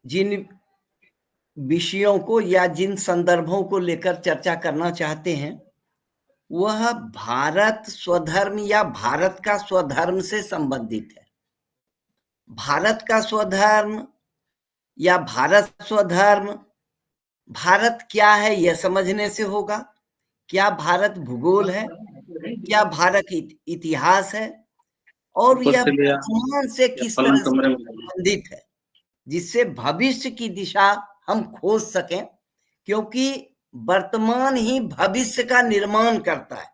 जिन विषयों को या जिन संदर्भों को लेकर चर्चा करना चाहते हैं, वह भारत स्वधर्म या भारत का स्वधर्म से संबंधित है। भारत का स्वधर्म या भारत स्वधर्म, भारत क्या है यह समझने से होगा। क्या भारत भूगोल है, क्या भारत इतिहास है, और यह वर्तमान से किस तरह से संबंधित है, जिससे भविष्य की दिशा हम खोज सकें, क्योंकि वर्तमान ही भविष्य का निर्माण करता है।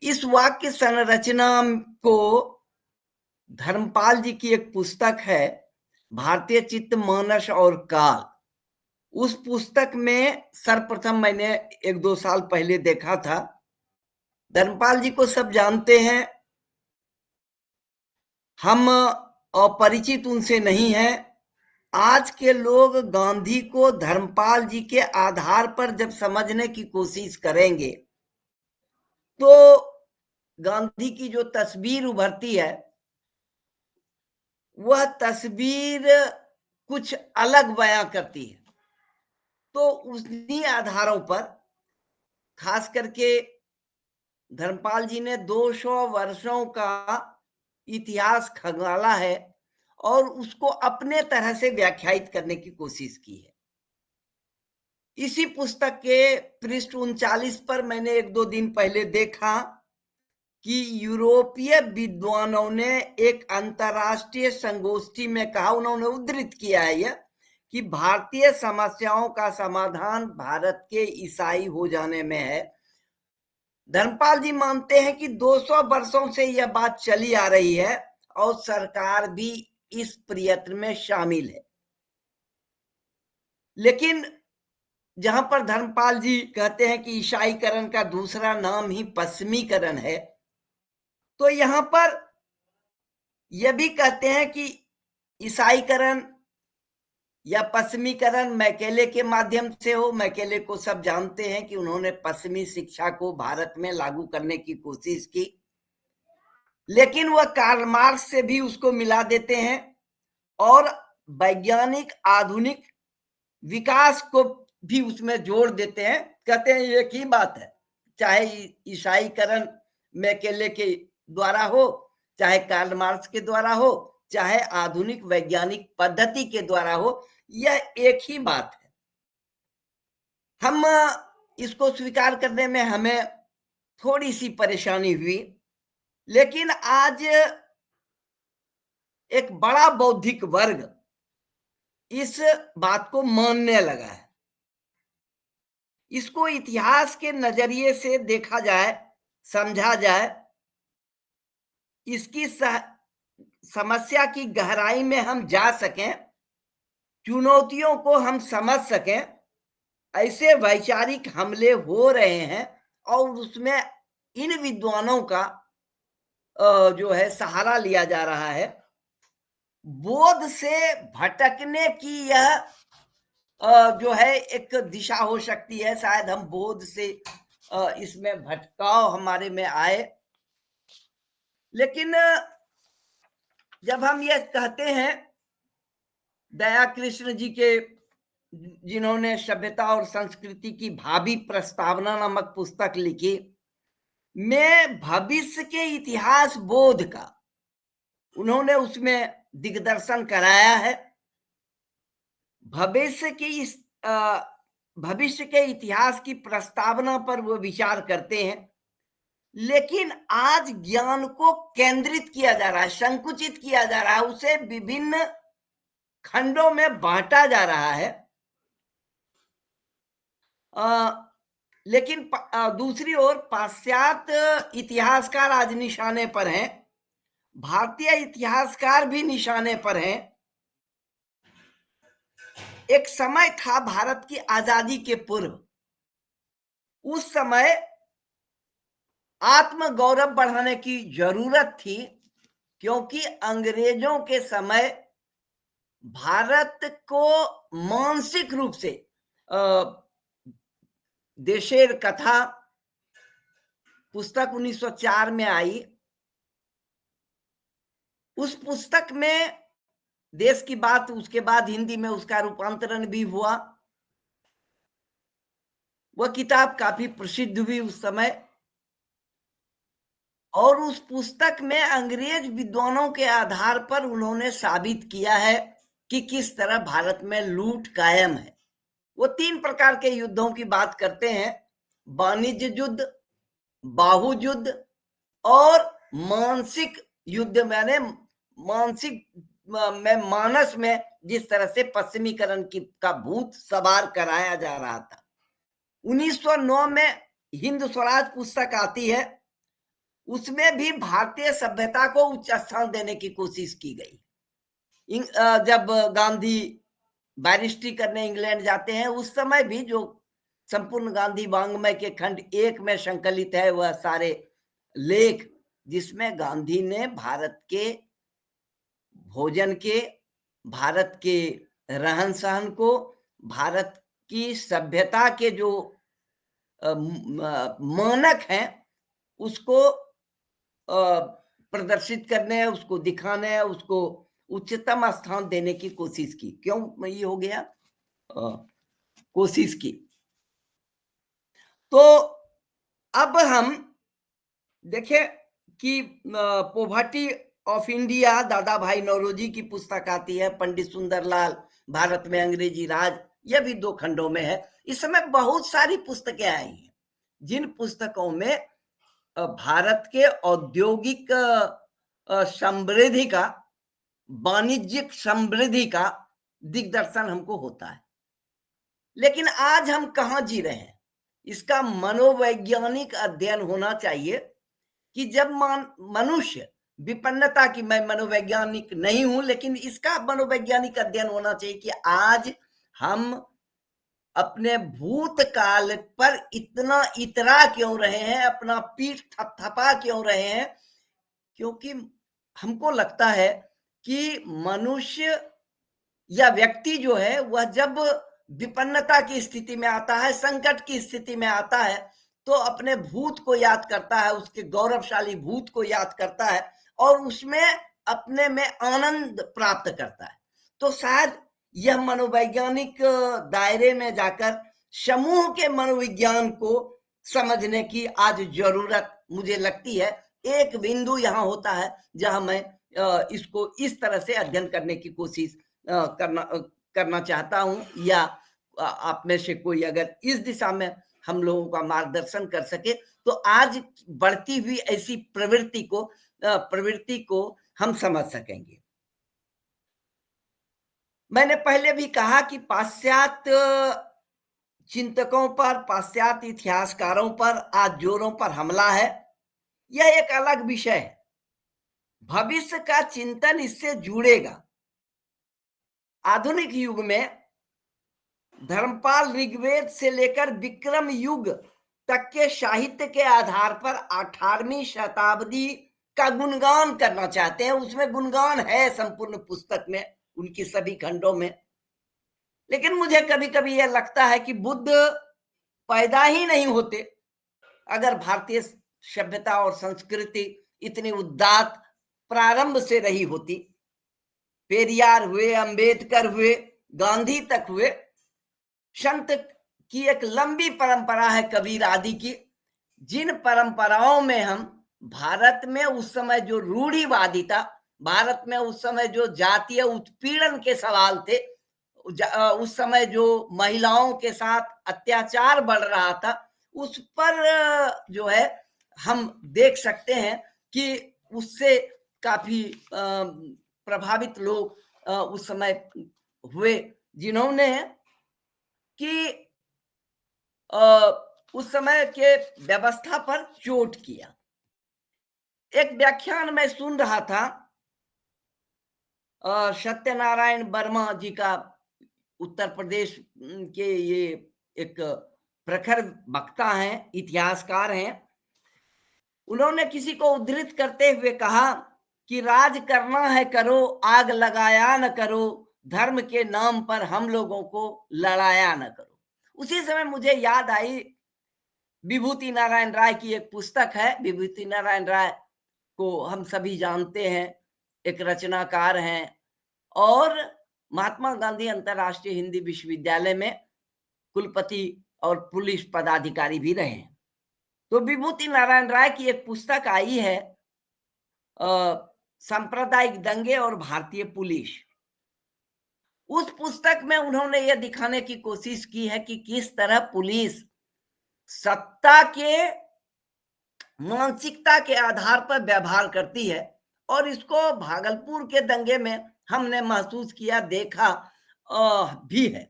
इस वाक्य संरचना को धर्मपाल जी की एक पुस्तक है, भारतीय चित्त, मानस और काल। उस पुस्तक में सर्वप्रथम मैंने 1-2 साल पहले देखा था। धर्मपाल जी को सब जानते हैं, हम अपरिचित उनसे नहीं हैं। आज के लोग गांधी को धर्मपाल जी के आधार पर जब समझने की कोशिश करेंगे, तो गांधी की जो तस्वीर उभरती है, वह तस्वीर कुछ अलग बयां करती है। तो उन्हीं आधारों पर खास करके धर्मपाल जी ने 200 वर्षों का इतिहास खंगाला है और उसको अपने तरह से व्याख्यायित करने की कोशिश की है। इसी पुस्तक के पृष्ठ 39 पर मैंने 1-2 दिन पहले देखा कि यूरोपीय विद्वानों ने एक अंतर्राष्ट्रीय संगोष्ठी में कहा, उन्होंने उद्धृत किया है यह, कि भारतीय समस्याओं का समाधान भारत के ईसाई हो जाने में है। धर्मपाल जी मानते हैं कि 200 वर्षों से यह बात चली आ रही है और सरकार भी इस प्रयत्न में शामिल है। लेकिन जहां पर धर्मपाल जी कहते हैं कि ईसाईकरण का दूसरा नाम ही पश्चिमीकरण है, तो यहां पर यह भी कहते हैं कि ईसाईकरण या पश्चिमीकरण मैकेले के माध्यम से हो। मैकेले को सब जानते हैं कि उन्होंने पश्चिमी शिक्षा को भारत में लागू करने की कोशिश की, लेकिन वह कार्ल मार्क्स से भी उसको मिला देते हैं और वैज्ञानिक आधुनिक विकास को भी उसमें जोड़ देते हैं। कहते हैं एक ही बात है, चाहे ईसाईकरण मैकेले के द्वारा हो, चाहे कार्ल मार्क्स के द्वारा हो, चाहे आधुनिक वैज्ञानिक पद्धति के द्वारा हो, यह एक ही बात है। हम इसको स्वीकार करने में हमें थोड़ी सी परेशानी हुई, लेकिन आज एक बड़ा बौद्धिक वर्ग इस बात को मानने लगा है। इसको इतिहास के नजरिए से देखा जाए, समझा जाए, इसकी समस्या की गहराई में हम जा सकें, चुनौतियों को हम समझ सकें। ऐसे वैचारिक हमले हो रहे हैं और उसमें इन विद्वानों का जो है सहारा लिया जा रहा है। बोध से भटकने की यह जो है एक दिशा हो सकती है। शायद हम बोध से इसमें भटकाव हमारे में आए, लेकिन जब हम ये कहते हैं, दया कृष्ण जी के, जिन्होंने सभ्यता और संस्कृति की भावी प्रस्तावना नामक पुस्तक लिखी, में भविष्य के इतिहास बोध का उन्होंने उसमें दिग्दर्शन कराया है। भविष्य के इतिहास की प्रस्तावना पर वो विचार करते हैं, लेकिन आज ज्ञान को केंद्रित किया जा रहा है, संकुचित किया जा रहा है, उसे विभिन्न खंडों में बांटा जा रहा है। लेकिन दूसरी ओर पाश्चात्य इतिहासकार आज निशाने पर हैं, भारतीय इतिहासकार भी निशाने पर हैं। एक समय था भारत की आजादी के पूर्व, उस समय आत्मगौरव बढ़ाने की जरूरत थी, क्योंकि अंग्रेजों के समय भारत को मानसिक रूप से देशेर कथा पुस्तक 1904 में आई। उस पुस्तक में देश की बात, उसके बाद हिंदी में उसका रूपांतरण भी हुआ। वह किताब काफी प्रसिद्ध हुई उस समय, और उस पुस्तक में अंग्रेज विद्वानों के आधार पर उन्होंने साबित किया है कि किस तरह भारत में लूट कायम है। वो 3 प्रकार के युद्धों की बात करते हैं: वाणिज्य युद्ध, बाहु युद्ध और मानसिक युद्ध। मैंने मानसिक में, मानस में जिस तरह से पश्चिमीकरण की का भूत सवार कराया जा रहा था। 1909 में हिंद स्वराज पुस्तक आती है, उसमें भी भारतीय सभ्यता को उच्च स्थान देने की कोशिश की गई। जब गांधी बैरिस्ट्री करने इंग्लैंड जाते हैं, उस समय भी जो संपूर्ण गांधी वांग्मय के खंड 1 में संकलित है, वह सारे लेख जिसमें गांधी ने भारत के भोजन के, भारत के रहन सहन को, भारत की सभ्यता के जो मानक हैं उसको प्रदर्शित करने है, उसको दिखाने है, उसको उच्चतम स्थान देने की कोशिश की। क्यों ये हो गया? कोशिश की। तो अब हम देखें कि पॉवर्टी ऑफ इंडिया, दादा भाई नौरोजी की पुस्तक आती है, पंडित सुंदरलाल भारत में अंग्रेजी राज, यह भी 2 खंडों में है। इस समय बहुत सारी पुस्तकें आई हैं, जिन पुस्तकों में भारत के औद्योगिक समृद्धि का, वाणिज्यिक समृद्धि का दिग्दर्शन हमको होता है। लेकिन आज हम कहाँ जी रहे हैं? इसका मनोवैज्ञानिक अध्ययन होना चाहिए कि जब मनुष्य विपन्नता की, मैं मनोवैज्ञानिक नहीं हूं, लेकिन इसका मनोवैज्ञानिक अध्ययन होना चाहिए कि आज हम अपने भूतकाल पर इतना इतरा क्यों रहे हैं, अपना पीठ थपथपा क्यों रहे हैं? क्योंकि हमको लगता है कि मनुष्य या व्यक्ति जो है, वह जब विपन्नता की स्थिति में आता है, संकट की स्थिति में आता है, तो अपने भूत को याद करता है, उसके गौरवशाली भूत को याद करता है, और उसमें अपने में आनंद प्राप्त करता है। तो शायद यह मनोवैज्ञानिक दायरे में जाकर समूह के मनोविज्ञान को समझने की आज जरूरत मुझे लगती है। एक बिंदु यहाँ होता है जहां मैं इसको इस तरह से अध्ययन करने की कोशिश करना चाहता हूं, या आप में से कोई अगर इस दिशा में हम लोगों का मार्गदर्शन कर सके, तो आज बढ़ती हुई ऐसी प्रवृत्ति को हम समझ सकेंगे। मैंने पहले भी कहा कि पाश्चात्य चिंतकों पर, पाश्चात्य इतिहासकारों पर आज जोरों पर हमला है। यह एक अलग विषय है, भविष्य का चिंतन इससे जुड़ेगा। आधुनिक युग में धर्मपाल ऋग्वेद से लेकर विक्रम युग तक के साहित्य के आधार पर 18वीं शताब्दी का गुणगान करना चाहते हैं। उसमें गुणगान है संपूर्ण पुस्तक में, उनकी सभी खंडों में। लेकिन मुझे कभी कभी यह लगता है कि बुद्ध पैदा ही नहीं होते अगर भारतीय सभ्यता और संस्कृति इतनी उदात्त प्रारंभ से रही होती। पेरियार हुए, अंबेडकर हुए, गांधी तक हुए, संत की एक लंबी परंपरा है, कबीर आदि की, जिन परंपराओं में हम भारत में उस समय जो रूढ़िवादी था, भारत में उस समय जो जातीय उत्पीड़न के सवाल थे, उस समय जो महिलाओं के साथ अत्याचार बढ़ रहा था, उस पर जो है हम देख सकते हैं कि उससे काफी प्रभावित लोग उस समय हुए, जिन्होंने कि उस समय के व्यवस्था पर चोट किया। एक व्याख्यान मैं सुन रहा था, सत्यनारायण वर्मा जी का, उत्तर प्रदेश के ये एक प्रखर वक्ता हैं, इतिहासकार हैं। उन्होंने किसी को उद्धृत करते हुए कहा कि राज करना है करो, आग लगाया न करो, धर्म के नाम पर हम लोगों को लड़ाया न करो। उसी समय मुझे याद आई विभूति नारायण राय की एक पुस्तक है। विभूति नारायण राय को हम सभी जानते हैं, एक रचनाकार हैं, और महात्मा गांधी अंतर्राष्ट्रीय हिंदी विश्वविद्यालय में कुलपति और पुलिस पदाधिकारी भी रहे हैं। तो विभूति नारायण राय की एक पुस्तक आई है, सांप्रदायिक दंगे और भारतीय पुलिस। उस पुस्तक में उन्होंने यह दिखाने की कोशिश की है कि किस तरह पुलिस सत्ता के मानसिकता के आधार पर व्यवहार करती है, और इसको भागलपुर के दंगे में हमने महसूस किया, देखा भी है।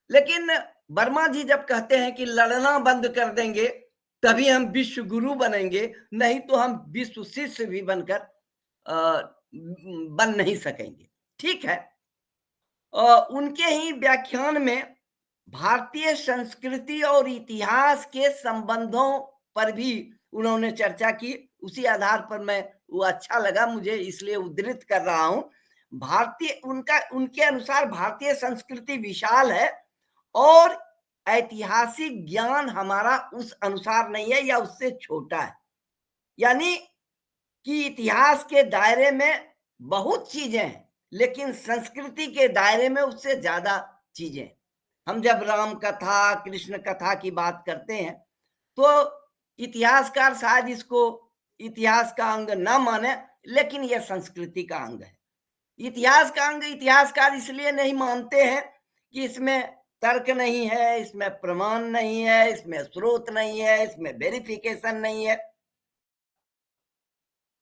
लेकिन वर्मा जी जब कहते हैं कि लड़ना बंद कर देंगे तभी हम विश्व गुरु बनेंगे, नहीं तो हम विश्व शिष्य भी बनकर बन नहीं सकेंगे। ठीक है, उनके ही व्याख्यान में भारतीय संस्कृति और इतिहास के संबंधों पर भी उन्होंने चर्चा की। उसी आधार पर मैं वो अच्छा लगा मुझे, इसलिए उद्धृत कर रहा हूं। उनके अनुसार भारतीय संस्कृति विशाल है और ऐतिहासिक ज्ञान हमारा उस अनुसार नहीं है या उससे छोटा है। यानी कि इतिहास के दायरे में बहुत चीजें हैं, लेकिन संस्कृति के दायरे में उससे ज्यादा चीजें। हम जब राम कथा, कृष्ण कथा की बात करते हैं तो इतिहासकार शायद इसको इतिहास का अंग न माने, लेकिन यह संस्कृति का अंग है। इतिहास का अंग इतिहासकार इसलिए नहीं मानते हैं कि इसमें तर्क नहीं है, इसमें प्रमाण नहीं है, इसमें स्रोत नहीं है, इसमें वेरिफिकेशन नहीं है,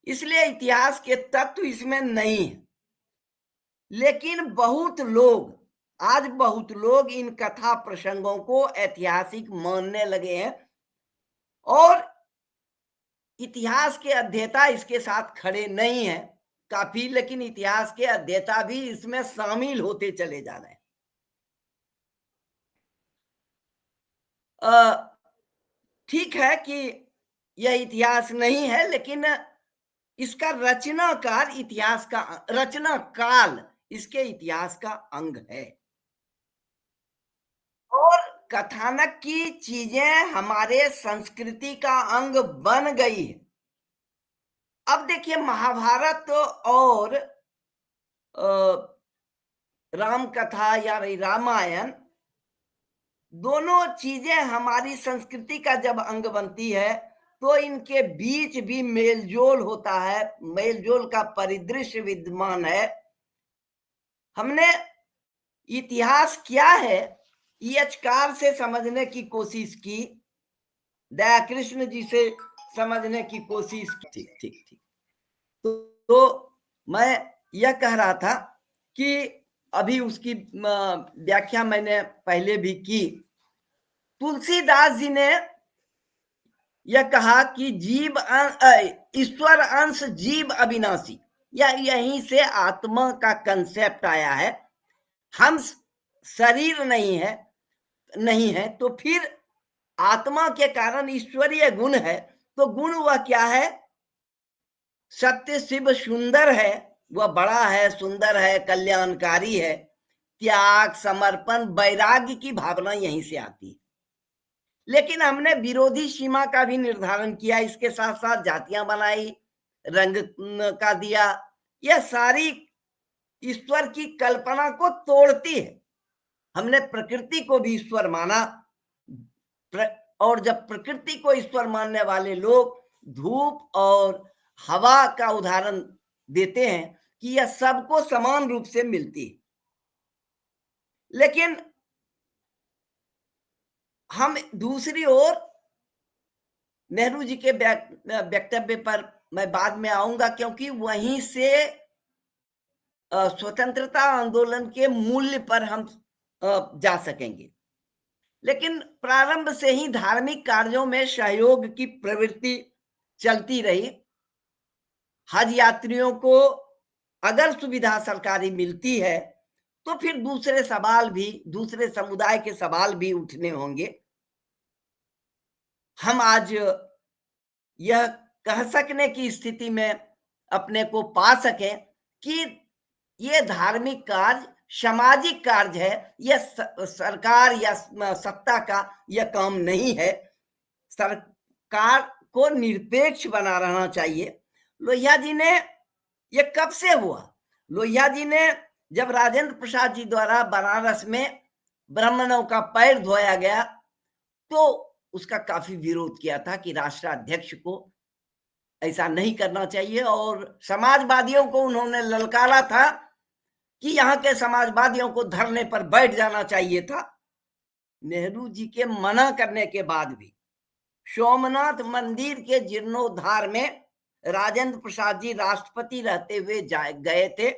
इसलिए इतिहास के तत्व इसमें नहीं है। लेकिन आज बहुत लोग इन कथा प्रसंगों को ऐतिहासिक मानने लगे हैं और इतिहास के अध्येता इसके साथ खड़े नहीं हैं काफी, लेकिन इतिहास के अध्येता भी इसमें शामिल होते चले जा रहे हैं। ठीक है कि यह इतिहास नहीं है, लेकिन इसका रचना काल इसके इतिहास का अंग है और कथानक की चीजें हमारे संस्कृति का अंग बन गई है। अब देखिए, महाभारत और राम कथा या रामायण दोनों चीजें हमारी संस्कृति का जब अंग बनती है तो इनके बीच भी मेलजोल होता है, मेलजोल का परिदृश्य विद्यमान है। हमने इतिहास क्या है इयचकार से समझने की कोशिश की, दया कृष्ण जी से समझने की कोशिश की। ठीक तो मैं यह कह रहा था कि अभी उसकी व्याख्या मैंने पहले भी की। तुलसीदास जी ने यह कहा कि ईश्वर अंश जीव अविनाशी, या यहीं से आत्मा का कंसेप्ट आया है। हम शरीर नहीं है तो फिर आत्मा के कारण ईश्वरीय गुण है, तो गुण वह क्या है? सत्य, शिव, सुंदर है, वह बड़ा है, सुंदर है, कल्याणकारी है। त्याग, समर्पण, वैराग्य की भावना यहीं से आती है। लेकिन हमने विरोधी सीमा का भी निर्धारण किया, इसके साथ साथ जातियां बनाई, रंग का दिया। यह सारी ईश्वर की कल्पना को तोड़ती है। हमने प्रकृति को भी ईश्वर माना, और जब प्रकृति को ईश्वर मानने वाले लोग धूप और हवा का उदाहरण देते हैं कि यह सबको समान रूप से मिलती है, लेकिन हम दूसरी ओर नेहरू जी के वक्तव्य पर मैं बाद में आऊंगा, क्योंकि वहीं से स्वतंत्रता आंदोलन के मूल्य पर हम जा सकेंगे। लेकिन प्रारंभ से ही धार्मिक कार्यों में सहयोग की प्रवृत्ति चलती रही। हज यात्रियों को अगर सुविधा सरकारी मिलती है तो फिर दूसरे समुदाय के सवाल भी उठने होंगे। हम आज यह कह सकने की स्थिति में अपने को पा सकें कि ये धार्मिक कार्य सामाजिक कार्य है, यह सरकार या सत्ता का यह काम नहीं है। सरकार को निरपेक्ष बना रहना चाहिए। लोहिया जी ने, यह कब से हुआ? लोहिया जी ने जब राजेंद्र प्रसाद जी द्वारा बनारस में ब्राह्मणों का पैर धोया गया तो उसका काफी विरोध किया था कि राष्ट्राध्यक्ष को ऐसा नहीं करना चाहिए, और समाजवादियों को उन्होंने ललकारा था कि यहाँ के समाजवादियों को धरने पर बैठ जाना चाहिए था। नेहरू जी के मना करने के बाद भी सोमनाथ मंदिर के जीर्णोद्धार में राजेंद्र प्रसाद जी राष्ट्रपति रहते हुए गए थे।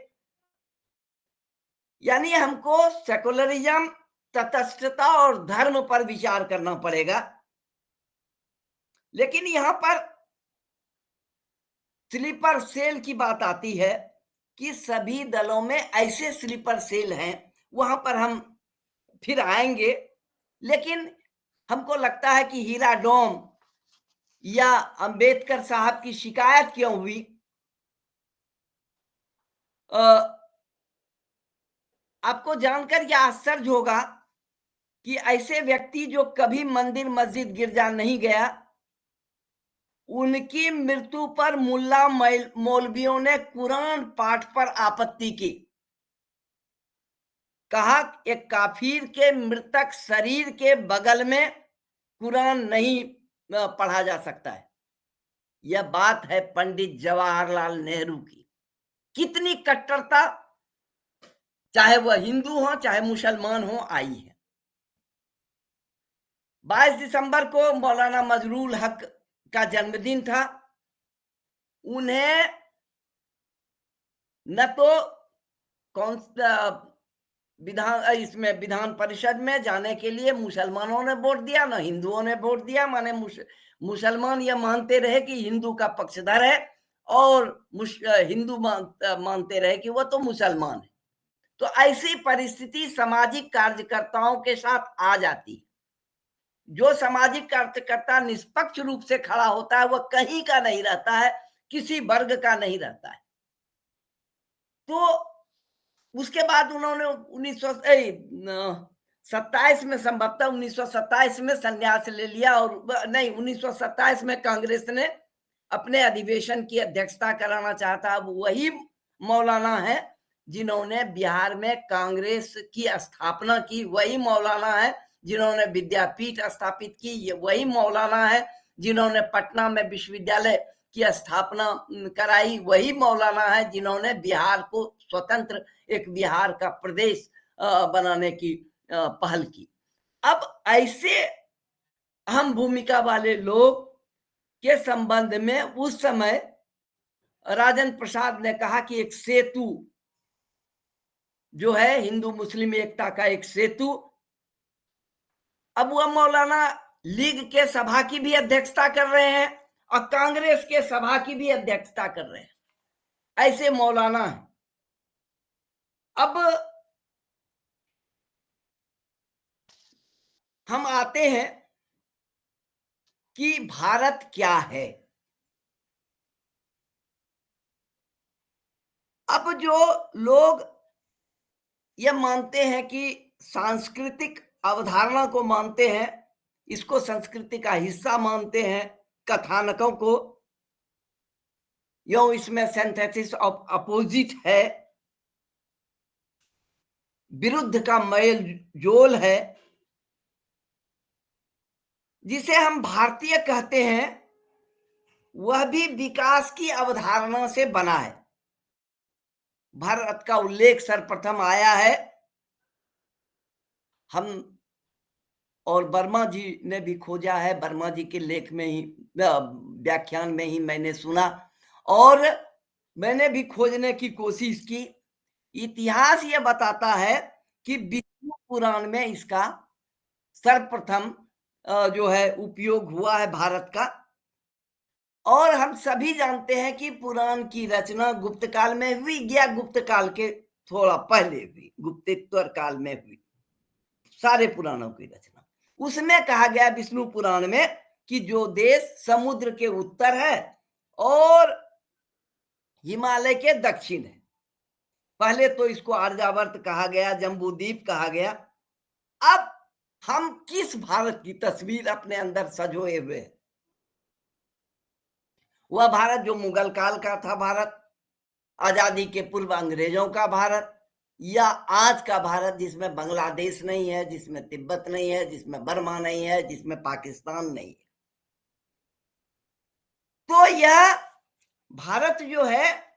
यानी हमको सेकुलरिज्म, तटस्थता और धर्म पर विचार करना पड़ेगा। लेकिन यहां पर स्लीपर सेल की बात आती है कि सभी दलों में ऐसे स्लीपर सेल हैं, वहां पर हम फिर आएंगे। लेकिन हमको लगता है कि हीरा डोम या अंबेडकर साहब की शिकायत क्यों हुई, आपको जानकर यह आश्चर्य होगा कि ऐसे व्यक्ति जो कभी मंदिर मस्जिद गिरजा नहीं गया, उनकी मृत्यु पर मुल्ला मौलवियों ने कुरान पाठ पर आपत्ति की। कहा एक काफिर के मृतक शरीर के बगल में कुरान नहीं पढ़ा जा सकता है। यह बात है पंडित जवाहरलाल नेहरू की। कितनी कट्टरता, चाहे वह हिंदू हो चाहे मुसलमान हो, आई है। 22 दिसंबर को मौलाना मजरूल हक का जन्मदिन था। उन्हें न तो कौन विधान परिषद में जाने के लिए मुसलमानों ने वोट दिया, न हिंदुओं ने वोट दिया। माने मुसलमान यह मानते रहे कि हिंदू का पक्षधर है, और हिंदू मानते रहे कि वह तो मुसलमान है। तो ऐसी परिस्थिति सामाजिक कार्यकर्ताओं के साथ आ जाती है। जो सामाजिक कार्यकर्ता निष्पक्ष रूप से खड़ा होता है वह कहीं का नहीं रहता है, किसी वर्ग का नहीं रहता है। तो उसके बाद उन्होंने 1927 में, संभवतः 1927 में संन्यास ले लिया, और नहीं, 1927 में कांग्रेस ने अपने अधिवेशन की अध्यक्षता कराना चाहता। अब वही मौलाना है जिन्होंने बिहार में कांग्रेस की स्थापना की, वही मौलाना है जिन्होंने विद्यापीठ स्थापित की, वही मौलाना है जिन्होंने पटना में विश्वविद्यालय की स्थापना कराई, वही मौलाना है जिन्होंने बिहार को स्वतंत्र एक बिहार का प्रदेश बनाने की पहल की। अब ऐसे अहम भूमिका वाले लोग के संबंध में उस समय राजेंद्र प्रसाद ने कहा कि एक सेतु जो है हिंदू मुस्लिम एकता का एक सेतु। अब वह मौलाना लीग के सभा की भी अध्यक्षता कर रहे हैं और कांग्रेस के सभा की भी अध्यक्षता कर रहे हैं। ऐसे मौलाना है। अब हम आते हैं कि भारत क्या है। अब जो लोग ये मानते हैं कि सांस्कृतिक अवधारणा को मानते हैं, इसको संस्कृति का हिस्सा मानते हैं, कथानकों को, यो इसमें सिंथेसिस ऑफ अपोजिट है, विरुद्ध का मेल जोल है, जिसे हम भारतीय कहते हैं, वह भी विकास की अवधारणा से बना है। भारत का उल्लेख सर्वप्रथम आया है, हम और वर्मा जी ने भी खोजा है, वर्मा जी के लेख में ही, व्याख्यान में ही मैंने सुना, और मैंने भी खोजने की कोशिश की। इतिहास ये बताता है कि विष्णु पुराण में इसका सर्वप्रथम जो है उपयोग हुआ है भारत का। और हम सभी जानते हैं कि पुराण की रचना गुप्त काल में हुई या गुप्त काल के थोड़ा पहले हुई, गुप्तेश्वर काल में हुई सारे पुराणों की रचना। उसमें कहा गया विष्णु पुराण में कि जो देश समुद्र के उत्तर है और हिमालय के दक्षिण है, पहले तो इसको आर्यावर्त कहा गया, जम्बूद्वीप कहा गया। अब हम किस भारत की तस्वीर अपने अंदर सजोए हुए हैं? वह भारत जो मुगल काल का था भारत, आजादी के पूर्व अंग्रेजों का भारत, या आज का भारत जिसमें बांग्लादेश नहीं है, जिसमें तिब्बत नहीं है, जिसमें बर्मा नहीं है, जिसमें पाकिस्तान नहीं है। तो यह भारत जो है,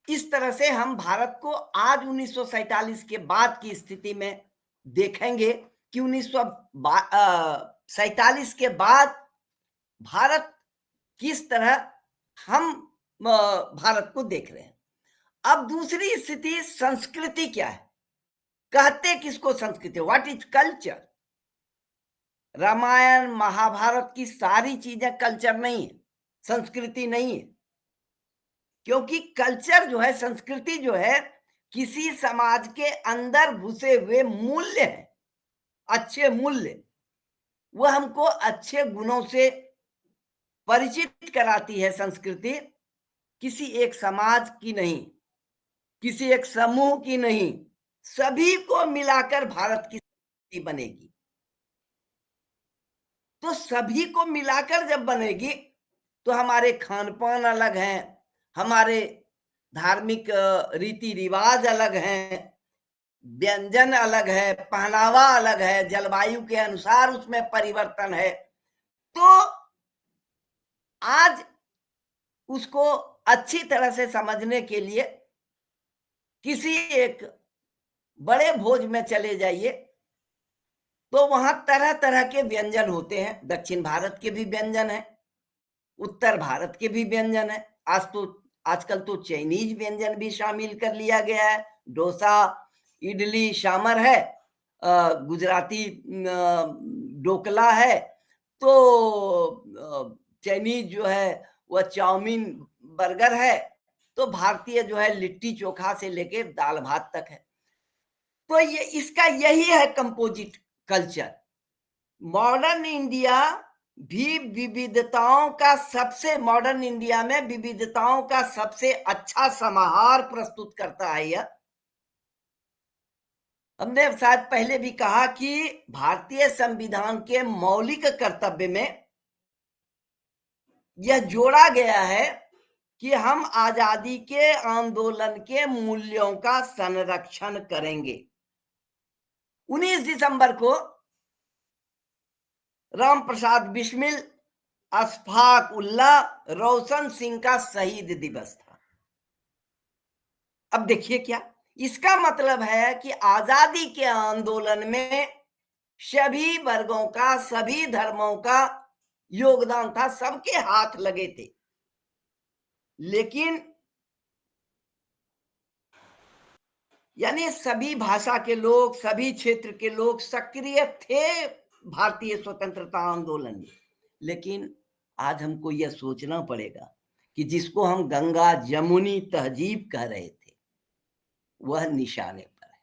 इस तरह से हम भारत को आज 1947 के बाद की स्थिति में देखेंगे कि 1947 के बाद भारत किस तरह हम भारत को देख रहे हैं। अब दूसरी स्थिति संस्कृति क्या है, कहते किसको संस्कृति, what is culture. Ramayana Mahabharata की सारी चीजें कल्चर नहीं है, संस्कृति नहीं है। क्योंकि कल्चर जो है, संस्कृति जो है, किसी समाज के अंदर घुसे हुए मूल्य है, अच्छे मूल्य, वह हमको अच्छे गुणों से परिचित कराती है। संस्कृति किसी एक समाज की नहीं, किसी एक समूह की नहीं, सभी को मिलाकर भारत की संस्कृति बनेगी। तो सभी को मिलाकर जब बनेगी तो हमारे खान पान अलग हैं, हमारे धार्मिक रीति रिवाज अलग हैं, व्यंजन अलग है, पहनावा अलग है, जलवायु के अनुसार उसमें परिवर्तन है। तो आज उसको अच्छी तरह से समझने के लिए किसी एक बड़े भोज में चले जाइए तो वहां तरह तरह के व्यंजन होते हैं। दक्षिण भारत के भी व्यंजन है, उत्तर भारत के भी व्यंजन है। आजकल तो चाइनीज व्यंजन भी शामिल कर लिया गया है। डोसा, इडली सांभर है, गुजराती ढोकला है, तो चाइनीज जो है वह चाउमीन बर्गर है, तो भारतीय जो है लिट्टी चोखा से लेके दाल भात तक है। तो ये इसका यही है कंपोजिट कल्चर। मॉडर्न इंडिया भी विविधताओं का सबसे, मॉडर्न इंडिया में विविधताओं का सबसे अच्छा समाहार प्रस्तुत करता है। यह हमने शायद पहले भी कहा कि भारतीय संविधान के मौलिक कर्तव्य में यह जोड़ा गया है कि हम आजादी के आंदोलन के मूल्यों का संरक्षण करेंगे। 19 दिसंबर को राम प्रसाद बिस्मिल, अशफाक उल्लाह, रोशन सिंह का शहीद दिवस था। अब देखिए क्या इसका मतलब है कि आजादी के आंदोलन में सभी वर्गों का, सभी धर्मों का योगदान था, सबके हाथ लगे थे। लेकिन यानी सभी भाषा के लोग, सभी क्षेत्र के लोग सक्रिय थे भारतीय स्वतंत्रता आंदोलन में। लेकिन आज हमको यह सोचना पड़ेगा कि जिसको हम गंगा जमुनी तहजीब कह रहे थे, वह निशाने पर है,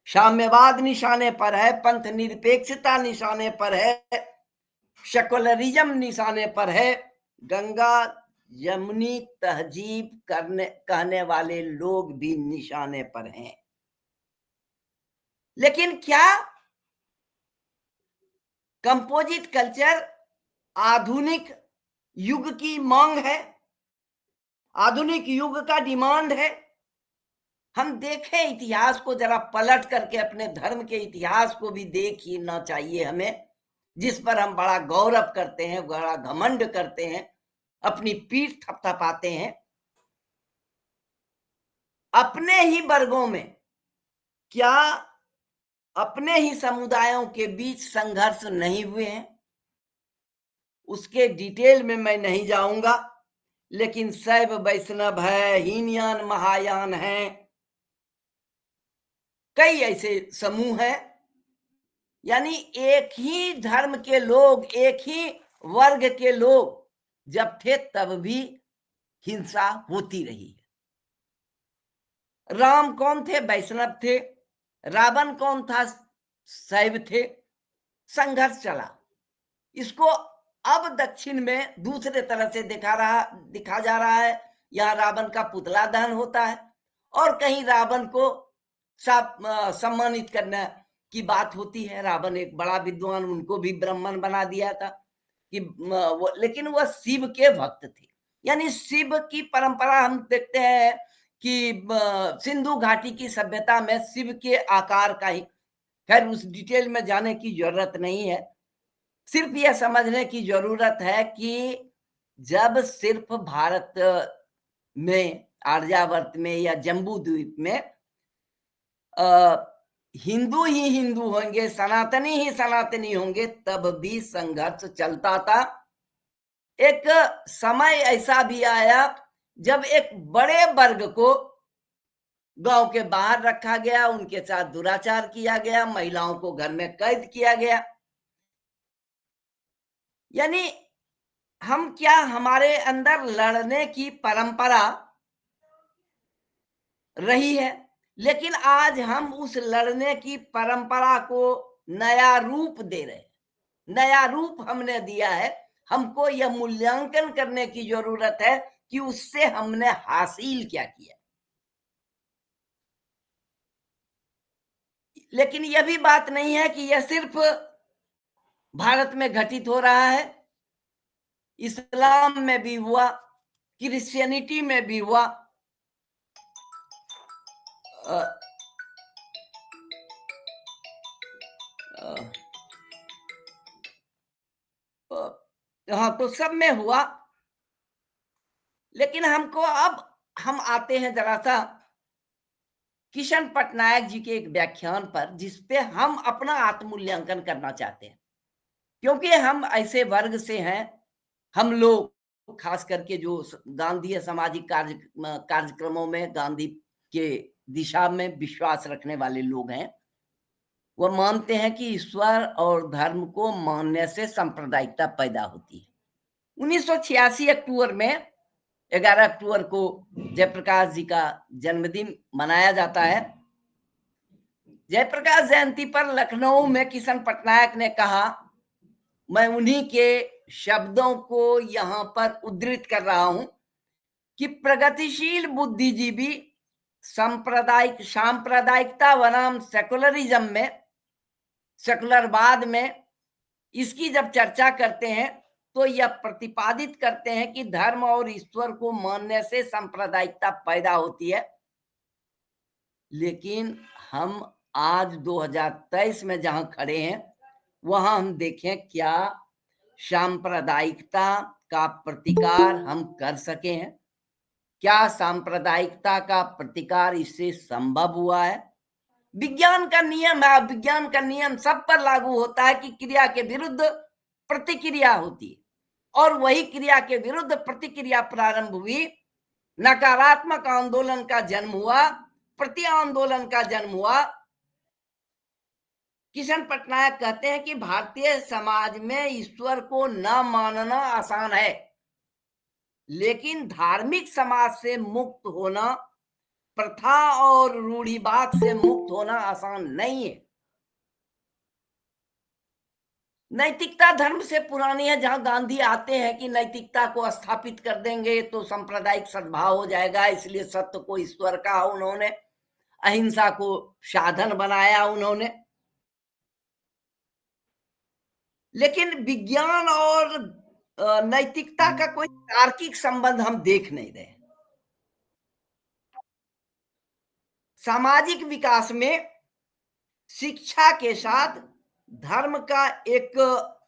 साम्यवाद निशाने पर है, पंथ निरपेक्षता निशाने पर है, सेकुलरिज्म निशाने पर है, गंगा जमुनी तहजीब कहने वाले लोग भी निशाने पर हैं। लेकिन क्या कंपोजिट कल्चर आधुनिक युग की मांग है, आधुनिक युग का डिमांड है? हम देखें इतिहास को, जरा पलट करके अपने धर्म के इतिहास को भी देखना चाहिए हमें, जिस पर हम बड़ा गौरव करते हैं, बड़ा घमंड करते हैं, अपनी पीठ थपथपाते हैं। अपने ही वर्गों में क्या अपने ही समुदायों के बीच संघर्ष नहीं हुए हैं? उसके डिटेल में मैं नहीं जाऊंगा, लेकिन शैव वैष्णव है, हीनयान महायान है, कई ऐसे समूह हैं। यानी एक ही धर्म के लोग, एक ही वर्ग के लोग जब थे तब भी हिंसा होती रही है। राम कौन थे? वैष्णव थे। रावण कौन था? शैव थे। संघर्ष चला। इसको अब दक्षिण में दूसरे तरह से दिखा जा रहा है। यहाँ रावण का पुतला दहन होता है और कहीं रावण को सम्मानित करने की बात होती है। रावण एक बड़ा विद्वान, उनको भी ब्राह्मण बना दिया था कि लेकिन वह शिव के भक्त थे। यानी शिव की परंपरा हम देखते हैं कि सिंधु घाटी की सभ्यता में शिव के आकार का ही, खैर उस डिटेल में जाने की जरूरत नहीं है, सिर्फ यह समझने की जरूरत है कि जब सिर्फ भारत में, आर्यावर्त में या जम्बू द्वीप में हिंदू ही हिंदू होंगे, सनातनी ही सनातनी होंगे, तब भी संघर्ष चलता था। एक समय ऐसा भी आया जब एक बड़े वर्ग को गांव के बाहर रखा गया, उनके साथ दुराचार किया गया, महिलाओं को घर में कैद किया गया। यानी हम क्या, हमारे अंदर लड़ने की परंपरा रही है, लेकिन आज हम उस लड़ने की परंपरा को नया रूप दे रहे हैं। नया रूप हमने दिया है। हमको यह मूल्यांकन करने की जरूरत है कि उससे हमने हासिल क्या किया। लेकिन यह भी बात नहीं है कि यह सिर्फ भारत में घटित हो रहा है, इस्लाम में भी हुआ, क्रिश्चियनिटी में भी हुआ। हाँ, तो सब में हुआ। लेकिन हमको अब हम आते हैं जरा सा किशन पटनायक जी के एक व्याख्यान पर, जिसपे हम अपना आत्मूल्यांकन करना चाहते हैं, क्योंकि हम ऐसे वर्ग से हैं, हम लोग खास करके जो गांधी सामाजिक कार्यक्रमों में, गांधी के दिशा में विश्वास रखने वाले लोग हैं, वह मानते हैं कि ईश्वर और धर्म को मानने से सांप्रदायिकता पैदा होती है। 1986 अक्टूबर में, 11 अक्टूबर को जयप्रकाश जी का जन्मदिन मनाया जाता है। जयप्रकाश जयंती पर लखनऊ में किशन पटनायक ने कहा, मैं उन्हीं के शब्दों को यहां पर उद्धृत कर रहा हूं, कि प्रगतिशील बुद्धिजीवी सांप्रदायिकता बनाम सेकुलरिज्म में, सेकुलरवाद में, इसकी जब चर्चा करते हैं तो यह प्रतिपादित करते हैं कि धर्म और ईश्वर को मानने से सांप्रदायिकता पैदा होती है। लेकिन हम आज 2023 में जहां खड़े हैं, वहां हम देखें क्या सांप्रदायिकता का प्रतिकार हम कर सके हैं? क्या सांप्रदायिकता का प्रतिकार इससे संभव हुआ है? विज्ञान का नियम है, विज्ञान का नियम सब पर लागू होता है कि क्रिया के विरुद्ध प्रतिक्रिया होती है, और वही क्रिया के विरुद्ध प्रतिक्रिया प्रारंभ हुई। नकारात्मक आंदोलन का जन्म हुआ, प्रति आंदोलन का जन्म हुआ। किशन पटनायक कहते हैं कि भारतीय समाज में ईश्वर को न मानना आसान है, लेकिन धार्मिक समाज से मुक्त होना, प्रथा और रूढ़िवाद से मुक्त होना आसान नहीं है। नैतिकता धर्म से पुरानी है। जहां गांधी आते हैं कि नैतिकता को स्थापित कर देंगे तो सांप्रदायिक सद्भाव हो जाएगा, इसलिए सत्य को ईश्वर कहा उन्होंने, अहिंसा को साधन बनाया उन्होंने। लेकिन विज्ञान और नैतिकता का कोई तार्किक संबंध हम देख नहीं रहे। सामाजिक विकास में शिक्षा के साथ धर्म का एक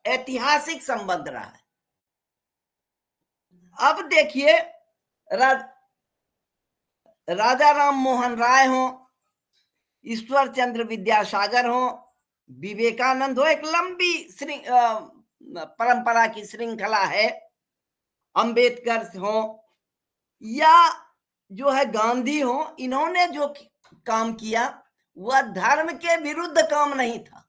ऐतिहासिक संबंध रहा है। अब देखिए, राजा राम मोहन राय हो, ईश्वर चंद्र विद्यासागर हो, विवेकानंद हो, एक लंबी परंपरा की श्रृंखला है, अंबेडकर हो या जो है गांधी हो, इन्होंने जो काम किया वह धर्म के विरुद्ध काम नहीं था,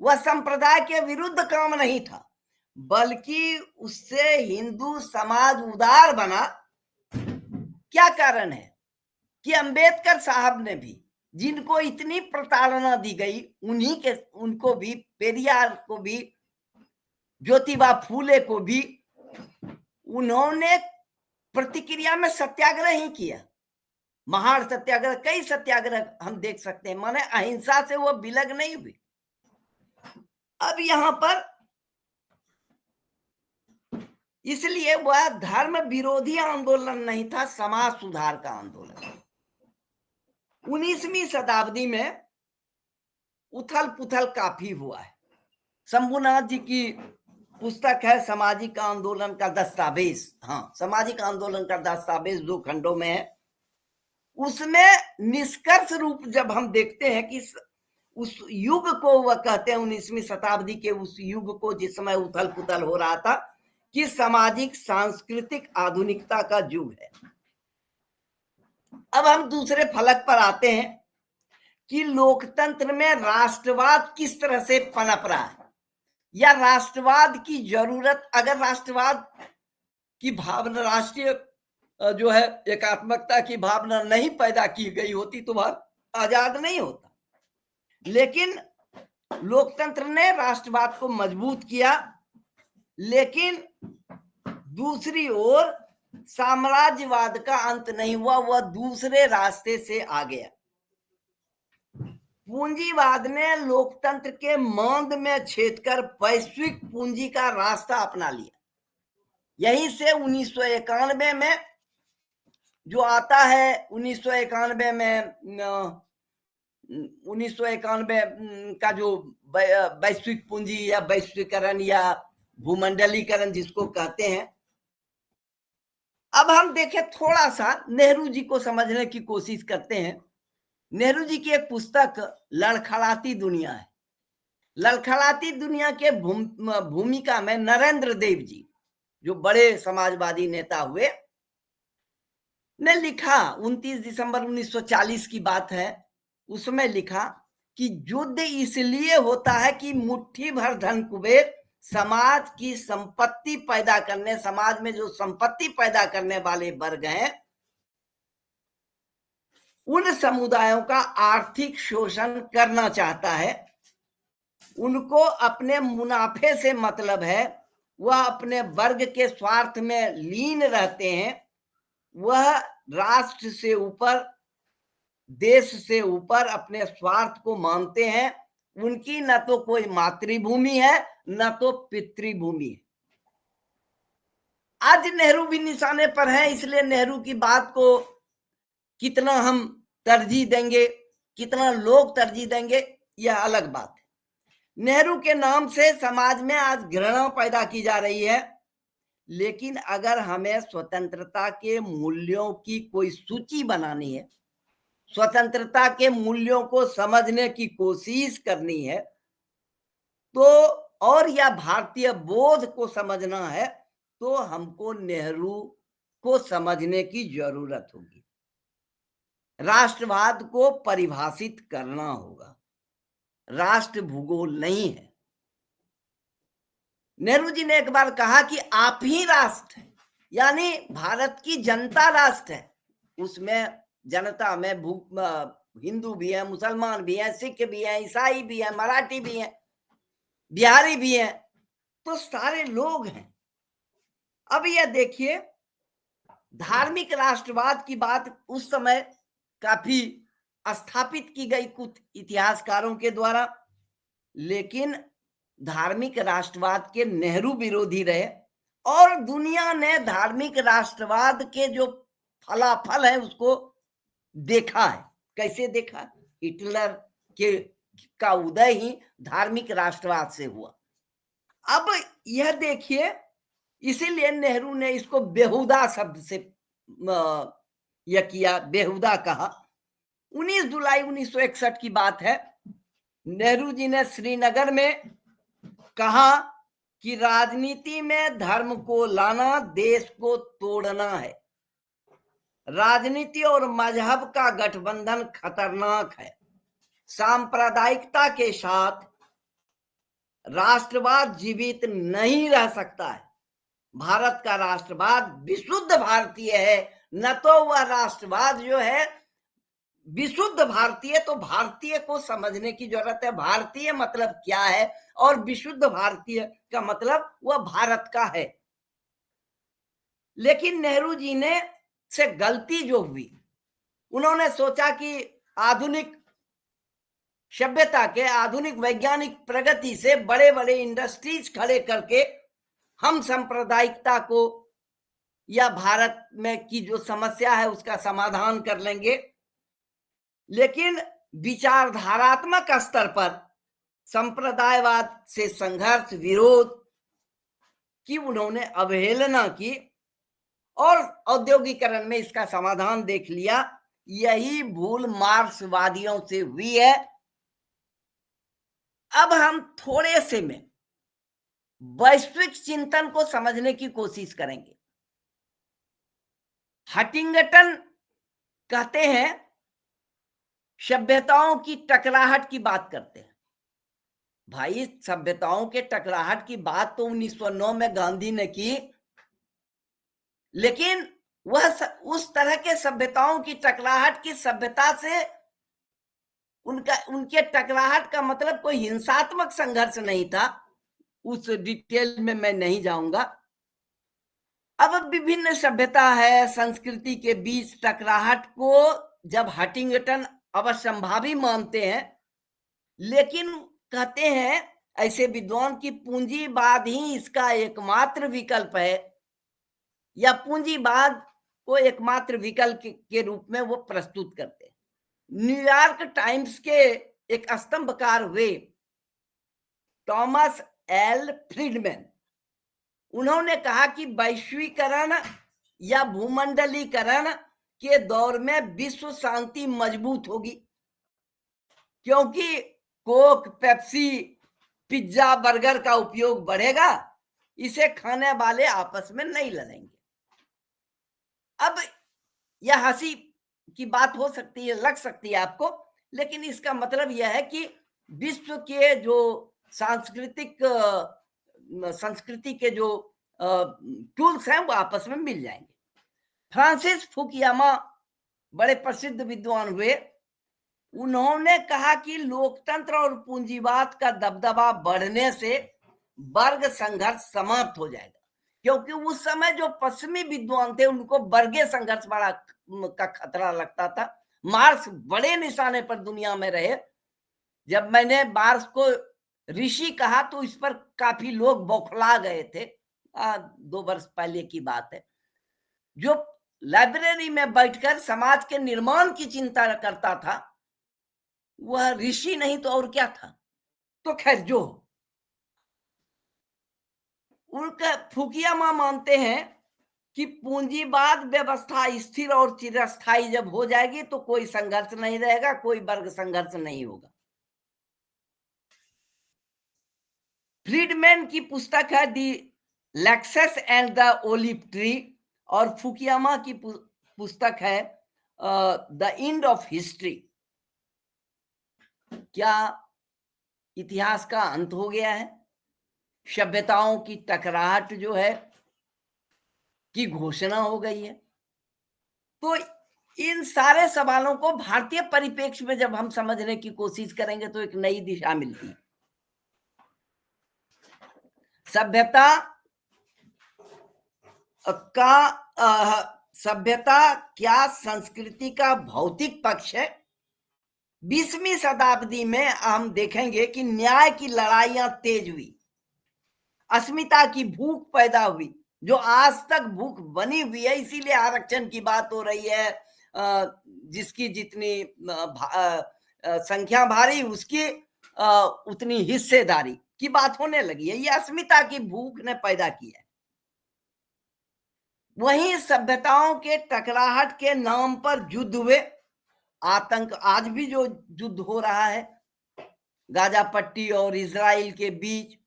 वह संप्रदाय के विरुद्ध काम नहीं था, बल्कि उससे हिंदू समाज उदार बना। क्या कारण है कि अंबेडकर साहब ने भी, जिनको इतनी प्रताड़ना दी गई, उनको भी, पेरियार को भी, ज्योतिबा फूले को भी, उन्होंने प्रतिक्रिया में सत्याग्रह ही किया। महार सत्याग्रह, कई सत्याग्रह हम देख सकते हैं, माने अहिंसा से वो विलग नहीं हुई। अब यहां पर इसलिए वह धर्म विरोधी आंदोलन नहीं था, समाज सुधार का आंदोलन। 19वीं शताब्दी में उथल पुथल काफी हुआ है। शंभुनाथ जी की पुस्तक है सामाजिक आंदोलन का दस्तावेज, हाँ, सामाजिक आंदोलन का दस्तावेज 2 खंडों में है। उसमें निष्कर्ष रूप जब हम देखते हैं कि उस युग को वह कहते हैं, 19वीं शताब्दी के उस युग को जिस समय उथल पुथल हो रहा था, कि सामाजिक सांस्कृतिक आधुनिकता का युग है। अब हम दूसरे फलक पर आते हैं कि लोकतंत्र में राष्ट्रवाद किस तरह से पनप रहा है, या राष्ट्रवाद की जरूरत, अगर राष्ट्रवाद की भावना, राष्ट्रीय जो है एकात्मकता की भावना नहीं पैदा की गई होती तो भारत आजाद नहीं होता। लेकिन लोकतंत्र ने राष्ट्रवाद को मजबूत किया, लेकिन दूसरी ओर साम्राज्यवाद का अंत नहीं हुआ, वह दूसरे रास्ते से आ गया। पूंजीवाद ने लोकतंत्र के मांद में छेद कर वैश्विक पूंजी का रास्ता अपना लिया। यहीं से 1991 में जो आता है, 1991 में 1991 का जो वैश्विक पूंजी या वैश्वीकरण या भूमंडलीकरण जिसको कहते हैं। अब हम देखें, थोड़ा सा नेहरू जी को समझने की कोशिश करते हैं। नेहरू जी की एक पुस्तक लड़खड़ाती दुनिया है। लड़खड़ाती दुनिया के भूमिका में नरेंद्र देव जी, जो बड़े समाजवादी नेता हुए, ने लिखा, 29 दिसंबर 1940 की बात है, उसमें लिखा कि युद्ध इसलिए होता है कि मुट्ठी भर धन कुबेर समाज की संपत्ति पैदा करने, समाज में जो संपत्ति पैदा करने वाले वर्ग हैं, उन समुदायों का आर्थिक शोषण करना चाहता है। उनको अपने मुनाफे से मतलब है, वह अपने वर्ग के स्वार्थ में लीन रहते हैं। वह राष्ट्र से ऊपर, देश से ऊपर अपने स्वार्थ को मानते हैं। उनकी न तो कोई मातृभूमि है न तो पितृभूमि है। आज नेहरू भी निशाने पर है, इसलिए नेहरू की बात को कितना हम तरजीह देंगे, कितना लोग तरजीह देंगे, यह अलग बात है। नेहरू के नाम से समाज में आज घृणा पैदा की जा रही है। लेकिन अगर हमें स्वतंत्रता के मूल्यों की कोई सूची बनानी है, स्वतंत्रता के मूल्यों को समझने की कोशिश करनी है, तो और या भारतीय बोध को समझना है, तो हमको नेहरू को समझने की जरूरत होगी। राष्ट्रवाद को परिभाषित करना होगा, राष्ट्र भूगोल नहीं है। नेहरू जी ने एक बार कहा कि आप ही राष्ट्र है, यानी भारत की जनता राष्ट्र है। उसमें जनता में हिंदू भी है, मुसलमान भी है, सिख भी है, ईसाई भी है, मराठी भी है, बिहारी भी है, तो सारे लोग हैं। अब यह देखिए, धार्मिक राष्ट्रवाद की बात उस समय काफी स्थापित की गई कुछ इतिहासकारों के द्वारा, लेकिन धार्मिक राष्ट्रवाद के नेहरू विरोधी रहे, और दुनिया ने धार्मिक राष्ट्रवाद के जो फलाफल है उसको देखा है। कैसे देखा? हिटलर के का उदय ही धार्मिक राष्ट्रवाद से हुआ। अब यह देखिए, इसीलिए नेहरू ने इसको बेहुदा शब्द से यह किया, बेहुदा कहा। 19 जुलाई 1961 की बात है, नेहरू जी ने श्रीनगर में कहा कि राजनीति में धर्म को लाना देश को तोड़ना है। राजनीति और मजहब का गठबंधन खतरनाक है। सांप्रदायिकता के साथ राष्ट्रवाद जीवित नहीं रह सकता है। भारत का राष्ट्रवाद विशुद्ध भारतीय है, न तो वह राष्ट्रवाद जो है विशुद्ध भारतीय। तो भारतीय को समझने की जरूरत है, भारतीय मतलब क्या है, और विशुद्ध भारतीय का मतलब वह भारत का है। लेकिन नेहरू जी ने से गलती जो हुई, उन्होंने सोचा कि आधुनिक सभ्यता के, आधुनिक वैज्ञानिक प्रगति से बड़े बड़े इंडस्ट्रीज खड़े करके हम सांप्रदायिकता को या भारत में की जो समस्या है उसका समाधान कर लेंगे, लेकिन विचारधारात्मक स्तर पर संप्रदायवाद से संघर्ष, विरोध की उन्होंने अवहेलना की और औद्योगिकरण में इसका समाधान देख लिया। यही भूल मार्क्सवादियों से हुई है। अब हम थोड़े से में वैश्विक चिंतन को समझने की कोशिश करेंगे। हटिंगटन कहते हैं सभ्यताओं की टकराहट की बात करते हैं। भाई, सभ्यताओं के टकराहट की बात तो 1909 में गांधी ने की, लेकिन वह उस तरह के सभ्यताओं की टकराहट की सभ्यता से उनके टकराहट का मतलब कोई हिंसात्मक संघर्ष नहीं था। उस डिटेल में मैं नहीं जाऊंगा। अब विभिन्न सभ्यता है, संस्कृति के बीच टकराहट को जब हटिंगटन अवश्यंभावी मानते हैं, लेकिन कहते हैं ऐसे विद्वान की पूंजीवाद ही इसका एकमात्र विकल्प है, या पूंजीवाद को एकमात्र विकल्प के रूप में वो प्रस्तुत करते हैं। न्यूयॉर्क टाइम्स के एक स्तंभकार हुए थॉमस एल फ्रीडमैन, उन्होंने कहा कि वैश्वीकरण या भूमंडलीकरण के दौर में विश्व शांति मजबूत होगी, क्योंकि कोक, पेप्सी, पिज्जा, बर्गर का उपयोग बढ़ेगा, इसे खाने वाले आपस में नहीं लड़ेंगे। अब यह हंसी की बात हो सकती है, लग सकती है आपको, लेकिन इसका मतलब यह है कि विश्व के जो संस्कृति के जो टूल्स हैं वो आपस में मिल जाएंगे। फ्रांसिस फुकुयामा बड़े प्रसिद्ध विद्वान हुए, उन्होंने कहा कि लोकतंत्र और पूंजीवाद का दबदबा बढ़ने से वर्ग संघर्ष समाप्त हो जाएगा, क्योंकि उस समय जो पश्चिमी विद्वान थे उनको वर्गीय संघर्ष बड़ा का खतरा लगता था। मार्क्स बड़े निशाने पर दुनिया में रहे। जब मैंने मार्क्स को ऋषि कहा तो इस पर काफी लोग बौखला गए थे। 2 वर्ष पहले की बात है। जो लाइब्रेरी में बैठकर समाज के निर्माण की चिंता करता था वह ऋषि नहीं तो और क्या था। तो खैर, जो उनका फुकुयामा मानते हैं कि पूंजीवाद व्यवस्था स्थिर और चिरस्थायी जब हो जाएगी तो कोई संघर्ष नहीं रहेगा, कोई वर्ग संघर्ष नहीं होगा। फ्रीडमैन की पुस्तक है the Lexus and the olive tree, और फुकुयामा की पुस्तक है द एंड ऑफ हिस्ट्री। क्या इतिहास का अंत हो गया है? सभ्यताओं की टकराहट जो है की घोषणा हो गई है? तो इन सारे सवालों को भारतीय परिप्रेक्ष्य में जब हम समझने की कोशिश करेंगे तो एक नई दिशा मिलती है। सभ्यता क्या संस्कृति का भौतिक पक्ष है? 20वीं शताब्दी में हम देखेंगे कि न्याय की लड़ाइयां तेज हुई, अस्मिता की भूख पैदा हुई, जो आज तक भूख बनी हुई है। इसीलिए आरक्षण की बात हो रही है। जिसकी जितनी संख्या भारी उसकी उतनी हिस्सेदारी की बात होने लगी है। ये अस्मिता की भूख ने पैदा की है। वहीं सभ्यताओं के टकराहट के नाम पर युद्ध हुए। आतंक, आज भी जो युद्ध हो रहा है गाजा पट्टी और इजराइल के बीच,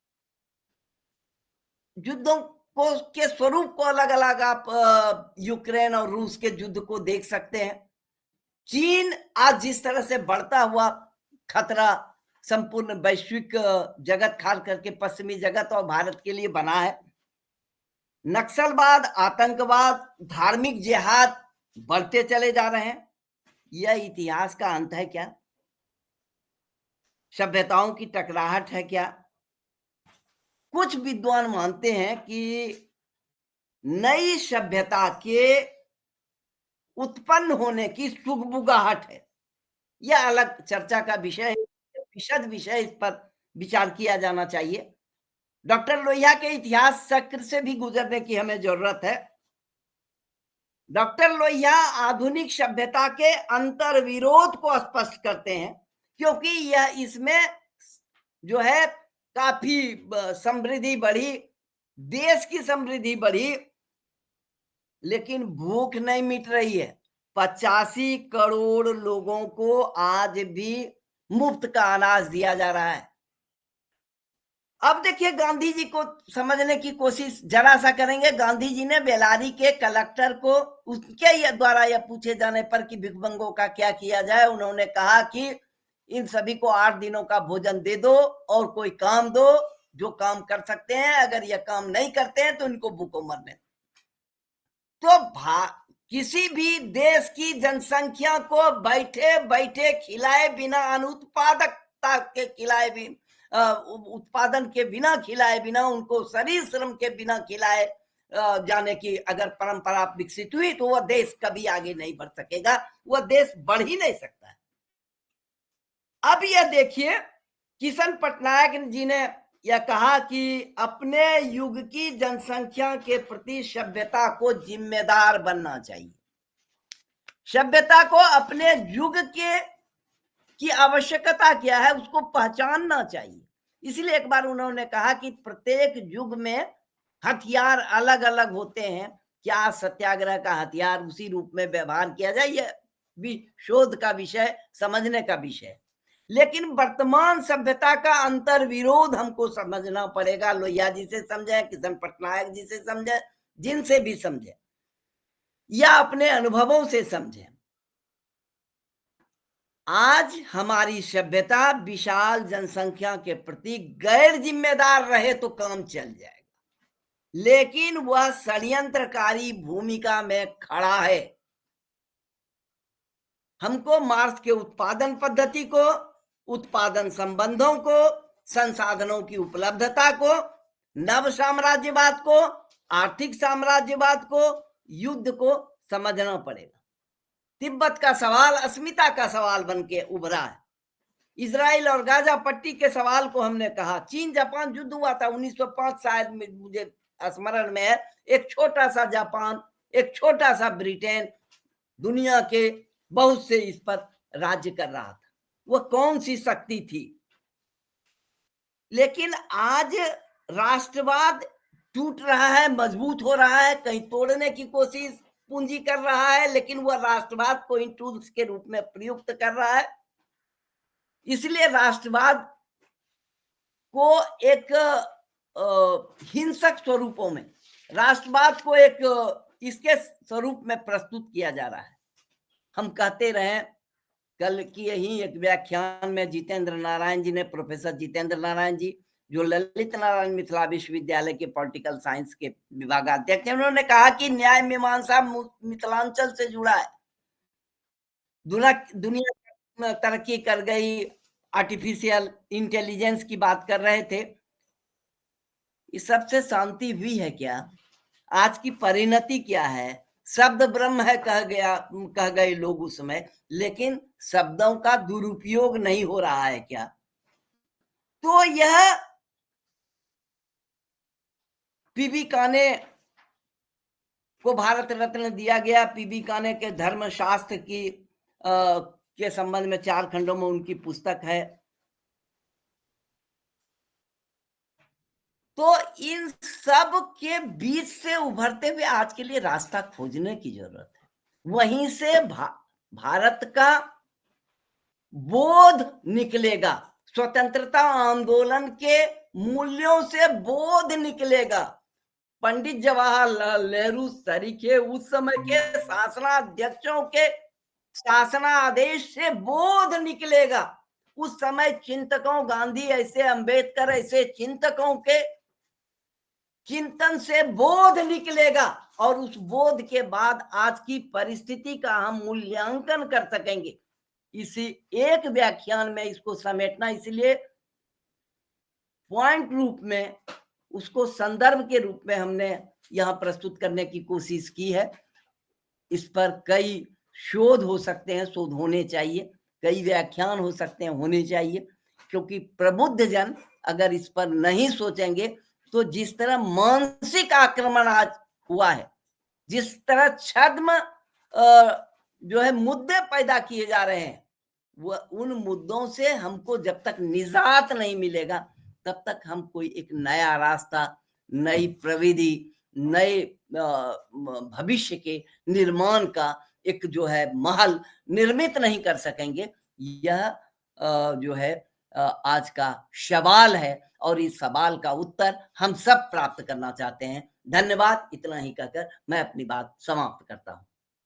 युद्धों को के स्वरूप को अलग अलग आप यूक्रेन और रूस के युद्ध को देख सकते हैं। चीन आज जिस तरह से बढ़ता हुआ खतरा संपूर्ण वैश्विक जगत खाल करके पश्चिमी जगत और भारत के लिए बना है। नक्सलवाद, आतंकवाद, धार्मिक जिहाद बढ़ते चले जा रहे हैं। यह इतिहास का अंत है क्या? सभ्यताओं की टकराहट है क्या? कुछ विद्वान मानते हैं कि नई सभ्यता के उत्पन्न होने की सुगबुगाहट है। यह अलग चर्चा का विषय है, विशद विषय, इस पर विचार किया जाना चाहिए। डॉक्टर लोहिया के इतिहास चक्र से भी गुजरने की हमें जरूरत है। डॉक्टर लोहिया आधुनिक सभ्यता के अंतर विरोध को स्पष्ट करते हैं, क्योंकि यह इसमें जो है काफी समृद्धि बढ़ी, देश की समृद्धि बढ़ी, लेकिन भूख नहीं मिट रही है। 85 करोड़ लोगों को आज भी मुफ्त का अनाज दिया जा रहा है। अब देखिए, गांधी जी को समझने की कोशिश जरा सा करेंगे। गांधी जी ने बेलारी के कलेक्टर को उसके द्वारा यह पूछे जाने पर कि भिखमंगों का क्या किया जाए, उन्होंने कहा कि इन सभी को 8 दिनों का भोजन दे दो और कोई काम दो, जो काम कर सकते हैं। अगर यह काम नहीं करते हैं तो इनको भूखों मरने। तो किसी भी देश की जनसंख्या को बैठे बैठे खिलाए बिना, अनुत्पादकता के खिलाए भी, उत्पादन के बिना खिलाए बिना, उनको शरीर श्रम के बिना खिलाए जाने की अगर परंपरा विकसित हुई तो वह देश कभी आगे नहीं बढ़ सकेगा, वह देश बढ़ ही नहीं सकता है। अब यह देखिए, किशन पटनायक जी ने यह कहा कि अपने युग की जनसंख्या के प्रति सभ्यता को जिम्मेदार बनना चाहिए। सभ्यता को अपने युग के की आवश्यकता क्या है उसको पहचानना चाहिए। इसलिए एक बार उन्होंने कहा कि प्रत्येक युग में हथियार अलग अलग होते हैं, क्या सत्याग्रह का हथियार उसी रूप में व्यवहार किया जाए, यह भी शोध का विषय, समझने का विषय। लेकिन वर्तमान सभ्यता का अंतर विरोध हमको समझना पड़ेगा। लोहिया जी से समझे, किशन पटनायक जी से समझे, जिनसे भी समझे, या अपने अनुभवों से समझे। आज हमारी सभ्यता विशाल जनसंख्या के प्रति गैर जिम्मेदार रहे तो काम चल जाएगा, लेकिन वह षड्यंत्रकारी भूमिका में खड़ा है। हमको मार्क्स के उत्पादन पद्धति को, उत्पादन संबंधों को, संसाधनों की उपलब्धता को, नव साम्राज्यवाद को, आर्थिक साम्राज्यवाद को, युद्ध को समझना पड़ेगा। तिब्बत का सवाल अस्मिता का सवाल बन के उभरा है। इजराइल और गाजा पट्टी के सवाल को हमने कहा। चीन जापान युद्ध हुआ था 1905, शायद मुझे स्मरण में है। एक छोटा सा जापान, एक छोटा सा ब्रिटेन दुनिया के बहुत से इस पर राज्य कर रहा था। वह कौन सी शक्ति थी? लेकिन आज राष्ट्रवाद टूट रहा है, मजबूत हो रहा है, कहीं तोड़ने की कोशिश पूंजी कर रहा है, लेकिन वह राष्ट्रवाद को इन टूल्स के रूप में प्रयुक्त कर रहा है। इसलिए राष्ट्रवाद को एक हिंसक स्वरूपों में, राष्ट्रवाद को एक इसके स्वरूप में प्रस्तुत किया जा रहा है। हम कहते रहे, कल की यही एक व्याख्यान में जितेंद्र नारायण जी ने, प्रोफेसर जितेंद्र नारायण जी, जो ललित नारायण मिथिला विश्वविद्यालय के पॉलिटिकल साइंस के विभागाध्यक्ष हैं, उन्होंने कहा कि न्याय मीमांसा मिथिलांचल से जुड़ा है। दुनिया तरक्की कर गई, आर्टिफिशियल इंटेलिजेंस की बात कर रहे थे। इस सबसे शांति हुई है क्या? आज की परिणति क्या है? शब्द ब्रह्म है कह गए लोग उस समय, लेकिन शब्दों का दुरुपयोग नहीं हो रहा है क्या? तो यह पीबी काने को भारत रत्न दिया गया। पीबी काने के धर्मशास्त्र की के संबंध में 4 खंडों में उनकी पुस्तक है। तो इन सब के बीच से उभरते हुए आज के लिए रास्ता खोजने की जरूरत है। वहीं से भारत का बोध निकलेगा, स्वतंत्रता आंदोलन के मूल्यों से बोध निकलेगा। पंडित जवाहरलाल नेहरू सरीखे उस समय के शासनाध्यक्षों के शासनादेश से बोध निकलेगा। उस समय चिंतकों, गांधी ऐसे, अंबेडकर ऐसे चिंतकों के चिंतन से बोध निकलेगा, और उस बोध के बाद आज की परिस्थिति का हम मूल्यांकन कर सकेंगे। इसी एक व्याख्यान में इसको समेटना, इसलिए पॉइंट रूप में उसको संदर्भ के रूप में हमने यहां प्रस्तुत करने की कोशिश की है। इस पर कई शोध हो सकते हैं, शोध होने चाहिए, कई व्याख्यान हो सकते हैं, होने चाहिए, क्योंकि प्रबुद्ध जन अगर इस पर नहीं सोचेंगे तो जिस तरह मानसिक आक्रमण आज हुआ है, जिस तरह छद्म जो है मुद्दे पैदा किए जा रहे हैं, वह उन मुद्दों से हमको जब तक निजात नहीं मिलेगा, तब तक हम कोई एक नया रास्ता, नई प्रविधि, नए भविष्य के निर्माण का एक जो है महल निर्मित नहीं कर सकेंगे। यह जो है आज का सवाल है और इस सवाल का उत्तर हम सब प्राप्त करना चाहते हैं। धन्यवाद। इतना ही कहकर मैं अपनी बात समाप्त करता हूँ।